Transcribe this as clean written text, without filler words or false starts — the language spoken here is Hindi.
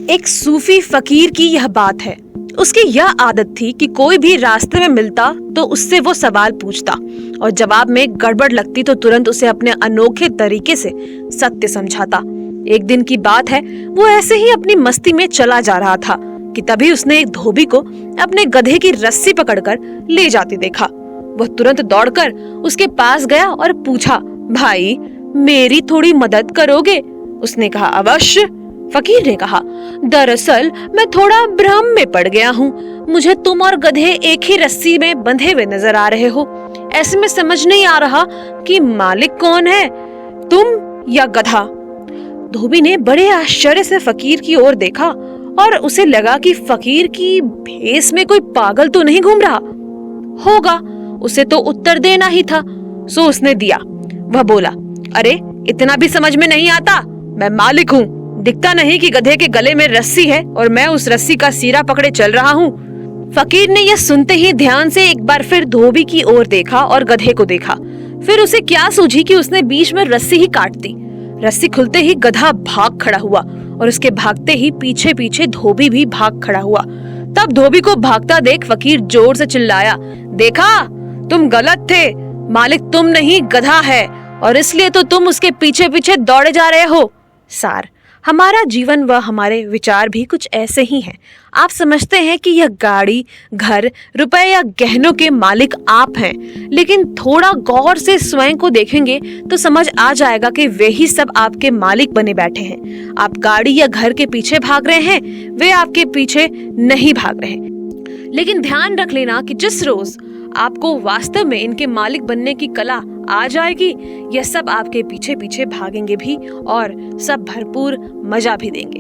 एक सूफी फकीर की यह बात है। उसकी यह आदत थी कि कोई भी रास्ते में मिलता तो उससे वो सवाल पूछता और जवाब में गड़बड़ लगती तो तुरंत उसे अपने अनोखे तरीके से सत्य समझाता। एक दिन की बात है, वो ऐसे ही अपनी मस्ती में चला जा रहा था कि तभी उसने एक धोबी को अपने गधे की रस्सी पकड़कर ले जाते देखा। वह तुरंत दौड़कर उसके पास गया और पूछा, भाई मेरी थोड़ी मदद करोगे? उसने कहा, अवश्य। फकीर ने कहा, दरअसल मैं थोड़ा भ्रम में पड़ गया हूँ। मुझे तुम और गधे एक ही रस्सी में बंधे हुए नजर आ रहे हो। ऐसे में समझ नहीं आ रहा कि मालिक कौन है, तुम या गधा। धोबी ने बड़े आश्चर्य से फकीर की ओर देखा और उसे लगा कि फकीर की भेस में कोई पागल तो नहीं घूम रहा होगा। उसे तो उत्तर देना ही था, सो उसने दिया। वह बोला, अरे इतना भी समझ में नहीं आता, मैं मालिक हूँ। दिखता नहीं कि गधे के गले में रस्सी है और मैं उस रस्सी का सीरा पकड़े चल रहा हूँ। फकीर ने यह सुनते ही ध्यान से एक बार फिर धोबी की ओर देखा और गधे को देखा। फिर उसे क्या सूझी कि उसने बीच में रस्सी ही काट दी। रस्सी खुलते ही गधा भाग खड़ा हुआ और उसके भागते ही पीछे पीछे धोबी भी भाग खड़ा हुआ। तब धोबी को भागता देख फकीर जोर से चिल्लाया, देखा, तुम गलत थे। मालिक तुम नहीं गधा है और इसलिए तो तुम उसके पीछे पीछे दौड़े जा रहे हो। सार, हमारा जीवन व हमारे विचार भी कुछ ऐसे ही हैं। आप समझते हैं कि यह गाड़ी, घर, रुपए या गहनों के मालिक आप हैं, लेकिन थोड़ा गौर से स्वयं को देखेंगे तो समझ आ जाएगा कि वे ही सब आपके मालिक बने बैठे हैं। आप गाड़ी या घर के पीछे भाग रहे हैं, वे आपके पीछे नहीं भाग रहे हैं। लेकिन ध्यान रख लेना कि जिस रोज आपको वास्तव में इनके मालिक बनने की कला आ जाएगी, यह सब आपके पीछे पीछे भागेंगे भी और सब भरपूर मजा भी देंगे।